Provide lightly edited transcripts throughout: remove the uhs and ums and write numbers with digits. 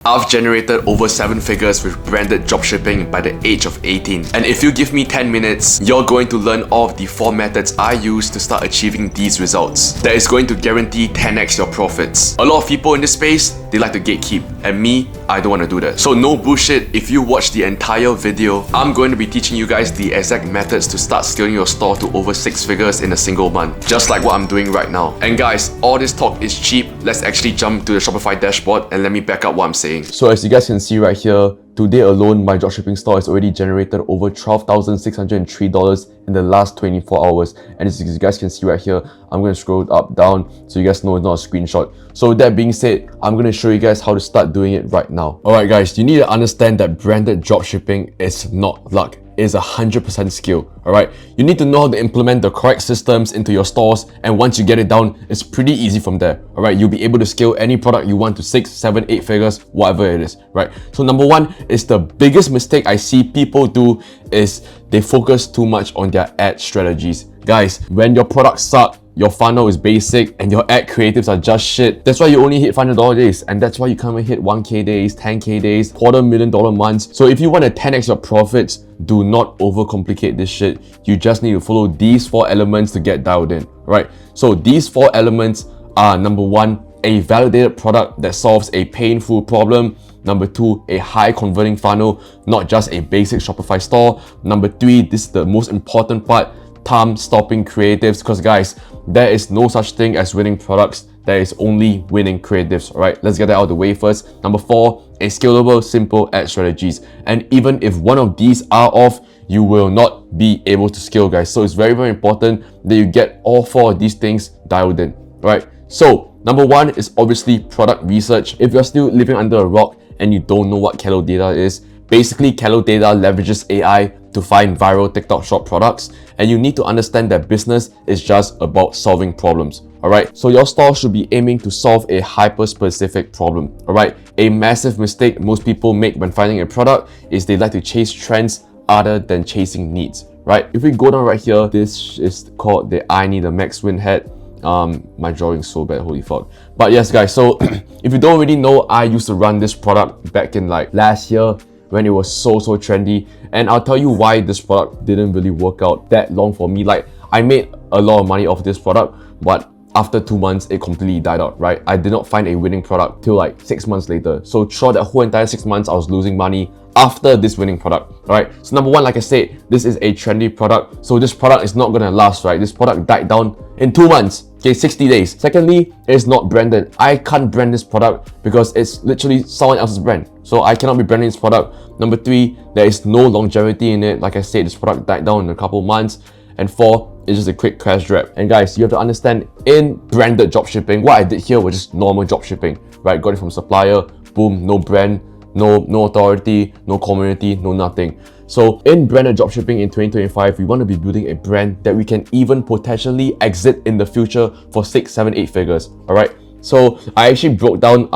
I've generated over 7 figures with branded dropshipping by the age of 18. And if you give me 10 minutes, you're going to learn all of the 4 methods I use to start achieving these results. That is going to guarantee 10x your profits. A lot of people in this space, they like to gatekeep. And me, I don't want to do that. So no bullshit, if you watch the entire video, I'm going to be teaching you guys the exact methods to start scaling your store to over 6 figures in a single month. Just like what I'm doing right now. And guys, all this talk is cheap. Let's actually jump to the Shopify dashboard and let me back up what I'm saying. So as you guys can see right here, today alone, my dropshipping store has already generated over $12,603 in the last 24 hours. And as you guys can see right here, I'm going to scroll up, down, so you guys know it's not a screenshot. So with that being said, I'm going to show you guys how to start doing it right now. Alright guys, you need to understand that branded dropshipping is not luck. Is 100% skill. Alright, you need to know how to implement the correct systems into your stores, and once you get it down, it's pretty easy from there. Alright, you'll be able to scale any product you want to 6, 7, 8 figures, whatever it is. Right, so number one is the biggest mistake I see people do is they focus too much on their ad strategies. Guys, when your products suck, your funnel is basic, and your ad creatives are just shit, that's why you only hit $500 days, and that's why you can't even hit 1k days, 10k days, $250,000 months. So if you want to 10x your profits, do not overcomplicate this shit. You just need to follow these 4 elements to get dialed in, right? So these 4 elements are: number 1, a validated product that solves a painful problem. Number 2, a high converting funnel, not just a basic Shopify store. Number 3, this is the most important part, time stopping creatives, because guys, there is no such thing as winning products. There is only winning creatives. All right, let's get that out of the way first. Number 4, a scalable, simple ad strategies. And even if one of these are off, you will not be able to scale, guys. So it's very, very important that you get all 4 of these things dialed in. All right, so number 1 is obviously product research. If you're still living under a rock and you don't know what Calo Data is, basically Calo Data leverages AI to find viral TikTok shop products, and you need to understand that business is just about solving problems. Alright, so your store should be aiming to solve a hyper-specific problem. Alright, a massive mistake most people make when finding a product is they like to chase trends other than chasing needs. Right, if we go down right here, this is called the I Need a Max Win hat. My drawing's so bad, holy fuck. But yes guys, so if you don't already know, I used to run this product back in like last year when it was so trendy, and I'll tell you why this product didn't really work out that long for me. Like, I made a lot of money off this product, but after 2 months it completely died out. Right, I did not find a winning product till like 6 months later. So throughout that whole entire 6 months I was losing money after this winning product. Right, so number 1, like I said, this is a trendy product, so this product is not gonna last. Right, this product died down in 2 months. Okay, 60 days. Secondly, it's not branded. I can't brand this product because it's literally someone else's brand. So I cannot be branding this product. Number 3, there is no longevity in it. Like I said, this product died down in a couple months. And 4, it's just a quick crash grab. And guys, you have to understand, in branded dropshipping, what I did here was just normal dropshipping. Right, got it from supplier, boom, no brand, no authority, no community, no nothing. So in branded dropshipping in 2025, we want to be building a brand that we can even potentially exit in the future for 6, 7, 8 figures. All right, so I actually broke down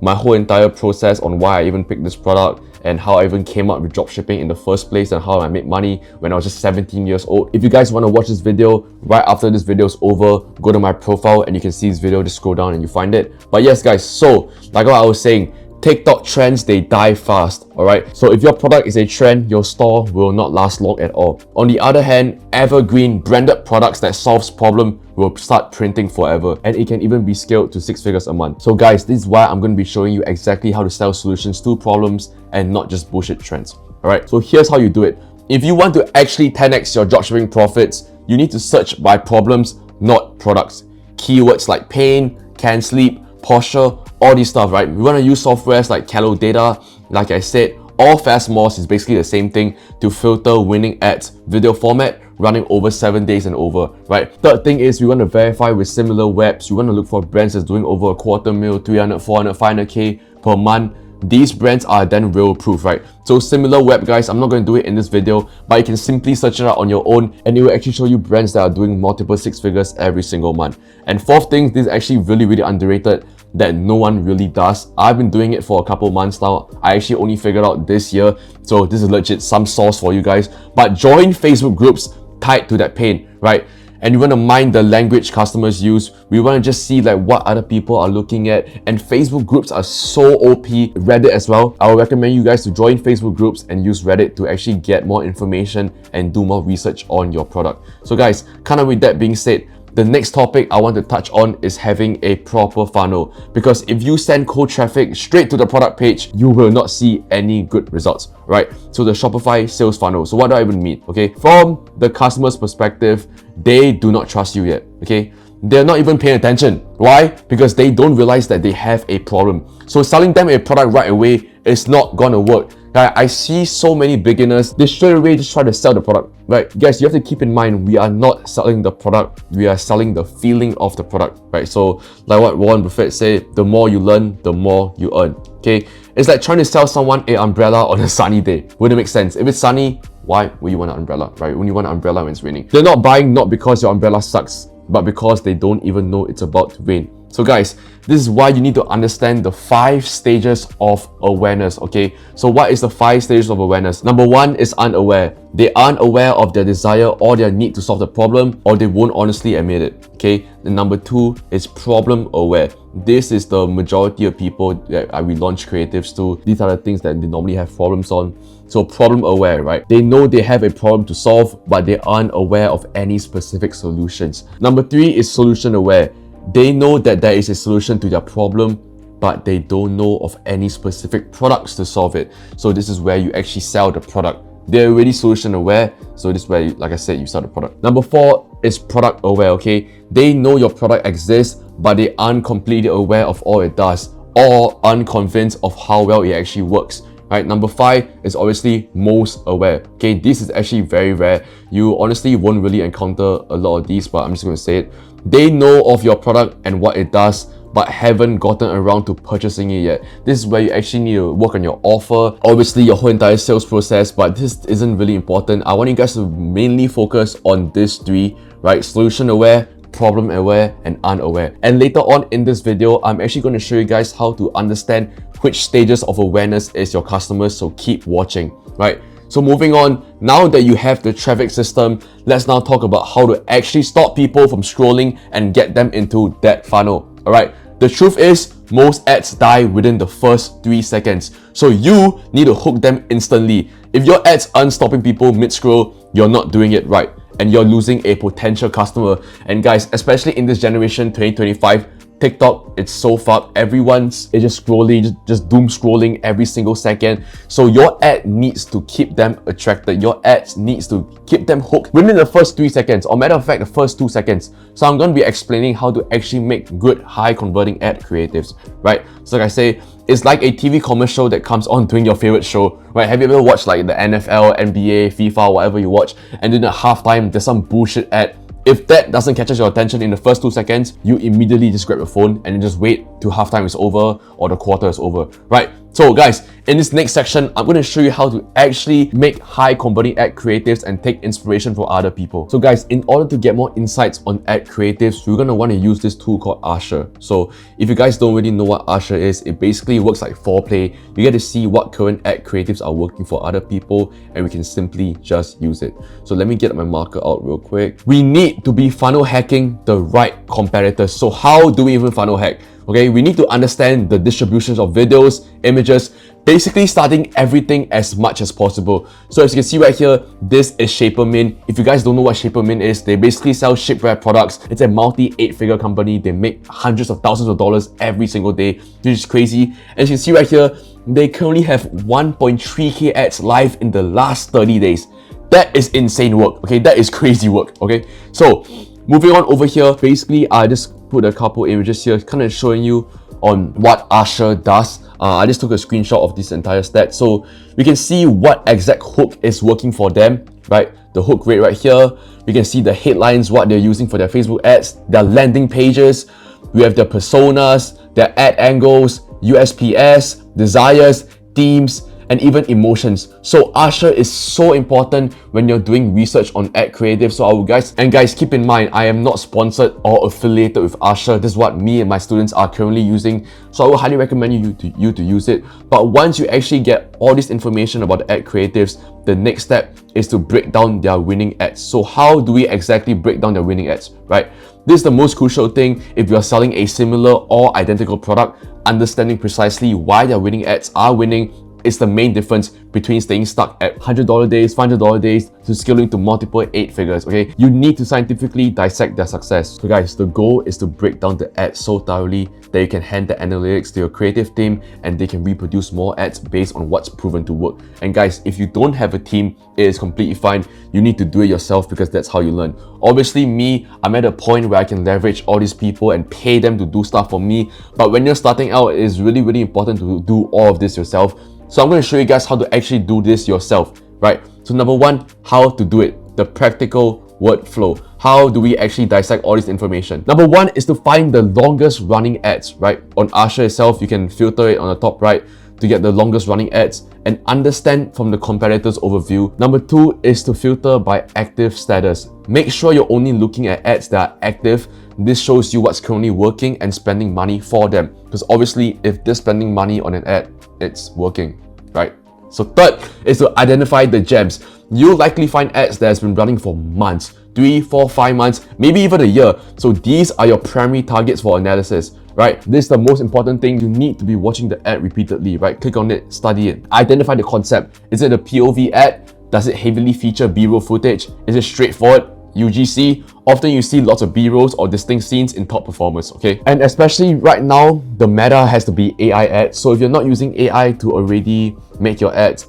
my whole entire process on why I even picked this product and how I even came up with dropshipping in the first place and how I made money when I was just 17 years old. If you guys want to watch this video, right after this video is over, go to my profile and you can see this video, just scroll down and you find it. But yes guys, so like what I was saying, TikTok trends, they die fast. Alright, so if your product is a trend, your store will not last long at all. On the other hand, evergreen branded products that solves problem will start printing forever, and it can even be scaled to 6 figures a month. So guys, this is why I'm going to be showing you exactly how to sell solutions to problems and not just bullshit trends. Alright, so here's how you do it. If you want to actually 10x your dropshipping profits, you need to search by problems, not products. Keywords like pain, can't sleep, posture, all these stuff, right? We want to use softwares like Calo Data. Like I said, all fast mods is basically the same thing to filter winning ads, video format, running over 7 days and over, right? Third thing is we want to verify with similar webs. We want to look for brands that's doing over a $250,000, 300, 400, 500k per month. These brands are then real proof, right? So similar web, guys, I'm not going to do it in this video, but you can simply search it out on your own and it will actually show you brands that are doing multiple 6 figures every single month. And fourth thing, this is actually really underrated that no one really does. I've been doing it for a couple months now. I actually only figured out this year, so this is legit some sauce for you guys. But join Facebook groups tied to that pain, right? and we want to mind the language customers use. We want to just see like what other people are looking at. And Facebook groups are so OP. Reddit as well. I would recommend you guys to join Facebook groups and use Reddit to actually get more information and do more research on your product. So guys, kind of with that being said, the next topic I want to touch on is having a proper funnel, because if you send cold traffic straight to the product page, you will not see any good results, right? So the Shopify sales funnel. So what do I even mean? Okay, from the customer's perspective, they do not trust you yet, okay? They're not even paying attention. Why? Because they don't realize that they have a problem. So selling them a product right away is not gonna work. I see so many beginners, they straight away just try to sell the product, right? Guys, you have to keep in mind, we are not selling the product, we are selling the feeling of the product, right? So like what Warren Buffett said, the more you learn, the more you earn, okay? It's like trying to sell someone an umbrella on a sunny day. Wouldn't make sense. If it's sunny, why would you want an umbrella, right? When you want an umbrella when it's raining. They're not buying not because your umbrella sucks, but because they don't even know it's about to rain. So guys, this is why you need to understand the 5 stages of awareness, okay? So what is the 5 stages of awareness? Number 1 is unaware. They aren't aware of their desire or their need to solve the problem, or they won't honestly admit it, okay? And number 2 is problem aware. This is the majority of people that we launch creatives to. These are the things that they normally have problems on. So problem aware, right? They know they have a problem to solve, but they aren't aware of any specific solutions. Number 3 is solution aware. They know that there is a solution to their problem, but they don't know of any specific products to solve it. So this is where you actually sell the product. They're already solution aware, so this is where, like I said, you sell the product. Number 4 is product aware, okay? They know your product exists, but they aren't completely aware of all it does, or unconvinced of how well it actually works. Right, number 5 is obviously most aware. Okay, this is actually very rare. You honestly won't really encounter a lot of these, but I'm just going to say it. They know of your product and what it does, but haven't gotten around to purchasing it yet. This is where you actually need to work on your offer, obviously your whole entire sales process, but this isn't really important. I want you guys to mainly focus on these 3, right? Solution aware, problem aware, and unaware. And later on in this video, I'm actually going to show you guys how to understand which stages of awareness is your customers, so keep watching, right? So moving on, now that you have the traffic system, let's now talk about how to actually stop people from scrolling and get them into that funnel, all right? The truth is, most ads die within the first 3 seconds. So you need to hook them instantly. If your ads aren't stopping people mid-scroll, you're not doing it right, and you're losing a potential customer. And guys, especially in this generation, 2025, TikTok, it's so fucked. Everyone's just scrolling, just doom scrolling every single second. So your ad needs to keep them attracted. Your ads needs to keep them hooked within the first 3 seconds, or matter of fact, the first 2 seconds. So I'm going to be explaining how to actually make good, high converting ad creatives, right? So like I say, it's like a TV commercial that comes on during your favorite show, right? Have you ever watched like the NFL, NBA, FIFA, whatever you watch, and then at halftime, there's some bullshit ad? If that doesn't catch your attention in the first 2 seconds, you immediately just grab your phone and then just wait till halftime is over or the quarter is over, right? So guys, in this next section, I'm going to show you how to actually make high converting ad creatives and take inspiration from other people. So guys, in order to get more insights on ad creatives, we're going to want to use this tool called Usher. So if you guys don't really know what Usher is, it basically works like foreplay. You get to see what current ad creatives are working for other people, and we can simply just use it. So let me get my marker out real quick. We need to be funnel hacking the right competitors. So how do we even funnel hack? Okay, we need to understand the distributions of videos, images, basically starting everything as much as possible. So as you can see right here, this is Shapermin. If you guys don't know what Shapermin is, they basically sell shapewear products. It's a multi 8-figure company. They make hundreds of thousands of dollars every single day, which is crazy. As you can see right here, they currently have 1.3k ads live in the last 30 days. That is insane work, okay? That is crazy work, okay? So moving on over here, basically I just put a couple images here, kind of showing you on what Usher does. I just took a screenshot of this entire stat, so we can see what exact hook is working for them, right? The hook rate right here. We can see the headlines, what they're using for their Facebook ads, their landing pages. We have their personas, their ad angles, USPS, desires, themes, and even emotions. So Usher is so important when you're doing research on ad creative. So guys, keep in mind, I am not sponsored or affiliated with Usher. This is what me and my students are currently using. So I would highly recommend you to use it. But once you actually get all this information about the ad creatives, the next step is to break down their winning ads. So how do we exactly break down their winning ads, right? This is the most crucial thing if you're selling a similar or identical product. Understanding precisely why their winning ads are winning is the main difference between staying stuck at $100 days, $500 days to scaling to multiple 8 figures, okay? You need to scientifically dissect their success. So guys, the goal is to break down the ads so thoroughly that you can hand the analytics to your creative team and they can reproduce more ads based on what's proven to work. And guys, if you don't have a team, it is completely fine. You need to do it yourself because that's how you learn. Obviously me, I'm at a point where I can leverage all these people and pay them to do stuff for me. But when you're starting out, it is really important to do all of this yourself. So I'm going to show you guys how to actually do this yourself, right? So number one, how to do it, the practical workflow. How do we actually dissect all this information? Number one is to find the longest running ads, right? On Usher itself, you can filter it on the top right to get the longest running ads and understand from the competitors overview. Number two is to filter by active status. Make sure you're only looking at ads that are active. This shows you what's currently working and spending money for them. Because obviously, if they're spending money on an ad, it's working, right? So third is to identify the gems. You'll likely find ads that has been running for months, 3, 4, 5 months, maybe even a year. So these are your primary targets for analysis, right? This is the most important thing. You need to be watching the ad repeatedly, right? Click on it, study it. Identify the concept. Is it a POV ad? Does it heavily feature B-roll footage? Is it straightforward? UGC, often you see lots of B-rolls or distinct scenes in top performers, okay? And especially right now, the meta has to be AI ads. So if you're not using AI to already make your ads,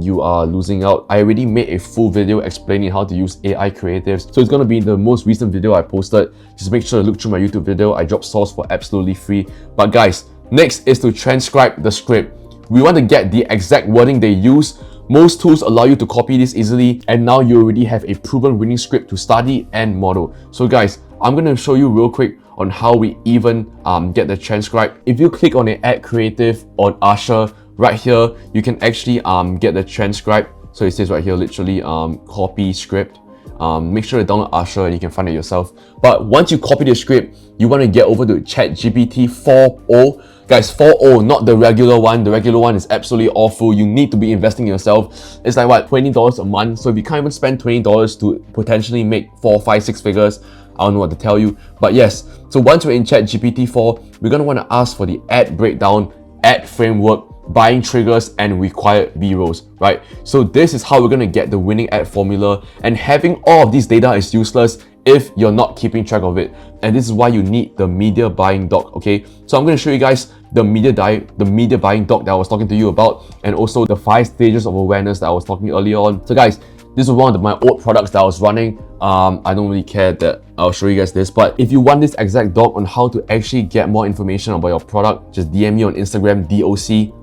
you are losing out. I already made a full video explaining how to use AI creatives. So it's gonna be the most recent video I posted. Just make sure to look through my YouTube video. I drop source for absolutely free. But guys, next is to transcribe the script. We want to get the exact wording they use. Most tools allow you to copy this easily, and now you already have a proven winning script to study and model. So guys, I'm going to show you real quick on how we even get the transcribe. If you click on an ad creative on Usher, right here, you can actually get the transcribe. So it says right here, literally copy script. Make sure to download Usher and you can find it yourself. But once you copy the script, you want to get over to ChatGPT 4.0. Guys, 4.0, not the regular one. The regular one is absolutely awful. You need to be investing in yourself. It's like what, $20 a month. So if you can't even spend $20 to potentially make 4, 5, 6 figures, I don't know what to tell you. But yes, so once we're in ChatGPT 4, we're going to want to ask for the ad breakdown, ad framework, buying triggers, and required B-rolls, right? So this is how we're going to get the winning ad formula, and having all of these data is useless if you're not keeping track of it. And this is why you need the media buying doc, okay? So I'm going to show you guys the media buying doc that I was talking to you about, and also the 5 stages of awareness that I was talking earlier on. So guys, this is one of my old products that I was running. I don't really care that I'll show you guys this, but if you want this exact doc on how to actually get more information about your product, just DM me on Instagram,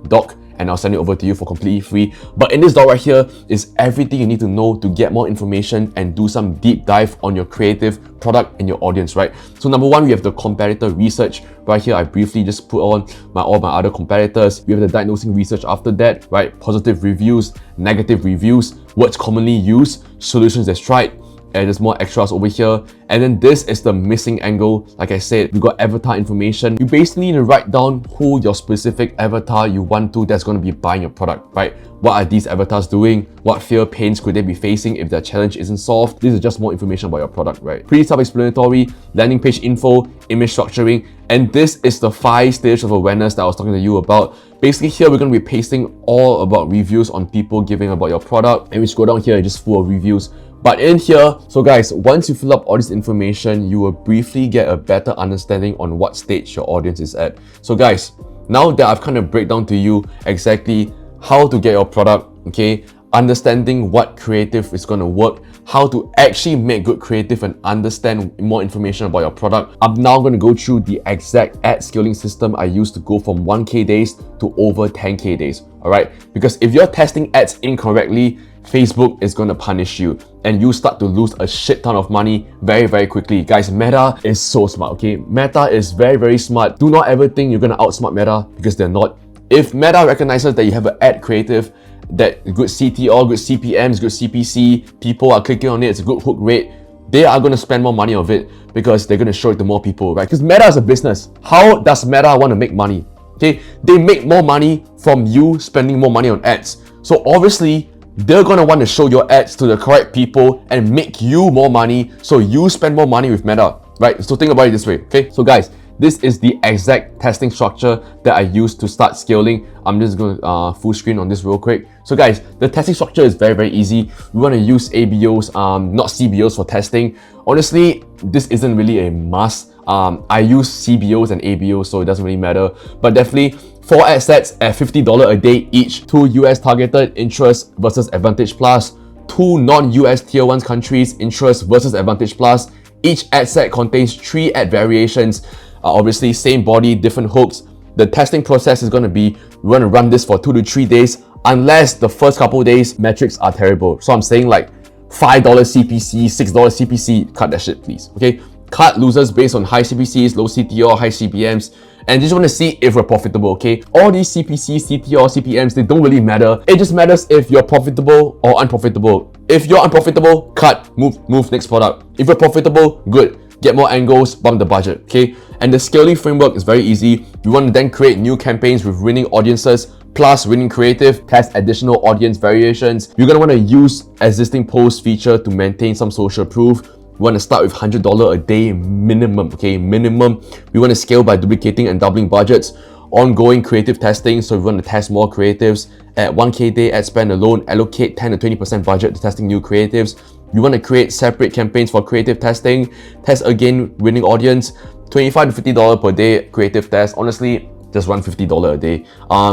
doc, and I'll send it over to you for completely free. But in this doc right here is everything you need to know to get more information and do some deep dive on your creative product and your audience, right? So number one, we have the competitor research. Right here, I briefly just put on all my other competitors. We have the diagnosing research after that, right? Positive reviews, negative reviews, what's commonly used, solutions that's tried, and there's more extras over here. And then this is the missing angle. Like I said, we got avatar information. You basically need to write down who your specific avatar you want to that's going to be buying your product, right? What are these avatars doing? What fear, pains could they be facing if their challenge isn't solved? This is just more information about your product, right? Pretty self-explanatory, landing page info, image structuring, and this is the 5 stages of awareness that I was talking to you about. Basically here, we're going to be pasting all about reviews on people giving about your product, and we scroll down here, it's just full of reviews. But in here, so guys, once you fill up all this information, you will briefly get a better understanding on what stage your audience is at. So guys, now that I've kind of break down to you exactly how to get your product, okay, understanding what creative is going to work, how to actually make good creative and understand more information about your product, I'm now going to go through the exact ad scaling system I used to go from 1K days to over 10K days, all right? Because if you're testing ads incorrectly, Facebook is going to punish you and you start to lose a shit ton of money very quickly. Guys, Meta is so smart, okay? Meta is very smart. Do not ever think you're going to outsmart Meta, because they're not. If Meta recognizes that you have an ad creative, that good CTR, good CPMs, good CPC, people are clicking on it, it's a good hook rate, they are going to spend more money of it because they're going to show it to more people, right? Because Meta is a business. How does Meta want to make money? Okay, they make more money from you spending more money on ads. So obviously, they're going to want to show your ads to the correct people and make you more money, so you spend more money with Meta, right? So think about it this way, okay? So guys, this is the exact testing structure that I used to start scaling. I'm just going to full screen on this real quick. So guys, the testing structure is very, very easy. We want to use ABOs, not CBOs for testing. Honestly, this isn't really a must. I use CBOs and ABOs, so it doesn't really matter. But definitely, 4 ad sets at $50 a day each, 2 US targeted interest versus Advantage Plus, 2 non-US tier 1 countries interest versus Advantage Plus. Each ad set contains 3 ad variations. Obviously, same body, different hooks. The testing process is going to be, we're going to run this for 2 to 3 days, unless the first couple of days metrics are terrible. So I'm saying like $5 CPC, $6 CPC, cut that shit please, okay? Cut losers based on high CPCs, low CTR, high CPMs, and just want to see if we're profitable, okay? All these CPCs, CTR, CPMs, they don't really matter. It just matters if you're profitable or unprofitable. If you're unprofitable, cut, move next product. If you're profitable, good. Get more angles, bump the budget, okay? And the scaling framework is very easy. We want to then create new campaigns with winning audiences, plus winning creative, test additional audience variations. You're gonna want to use existing post feature to maintain some social proof. We want to start with $100 a day minimum, okay? Minimum. We want to scale by duplicating and doubling budgets. Ongoing creative testing, so we want to test more creatives. At 1K day ad spend alone, allocate 10 to 20% budget to testing new creatives. We want to create separate campaigns for creative testing. Test again, winning audience. $25 to $50 per day creative test. Honestly, just run $50 a day.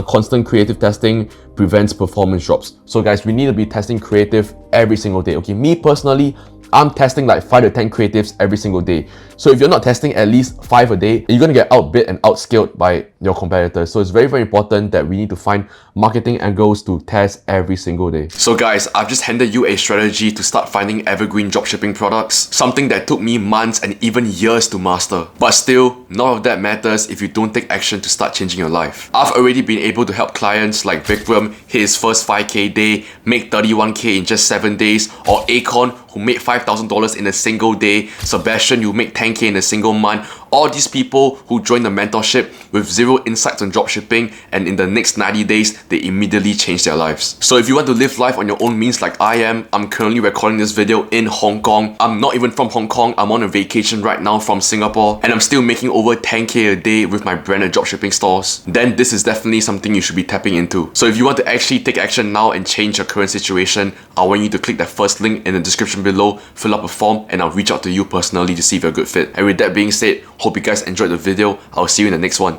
Constant creative testing prevents performance drops. So guys, we need to be testing creative every single day. Okay, me personally, I'm testing like 5 to 10 creatives every single day. So if you're not testing at least 5 a day, you're gonna get outbid and outscaled by your competitors. So it's very, very important that we need to find marketing angles to test every single day. So guys, I've just handed you a strategy to start finding evergreen dropshipping products, something that took me months and even years to master. But still, none of that matters if you don't take action to start changing your life. I've already been able to help clients like Vikram hit his first 5K day, make 31K in just 7 days, or Akon, who made $5,000 in a single day, Sebastian, you make 10K in a single month. All these people who joined the mentorship with zero insights on dropshipping, and in the next 90 days, they immediately changed their lives. So if you want to live life on your own means like I am, I'm currently recording this video in Hong Kong. I'm not even from Hong Kong, I'm on a vacation right now from Singapore, and I'm still making over 10K a day with my branded dropshipping stores. Then this is definitely something you should be tapping into. So if you want to actually take action now and change your current situation, I want you to click that first link in the description below, fill up a form, and I'll reach out to you personally to see if you're a good fit. And with that being said, hope you guys enjoyed the video. I'll see you in the next one.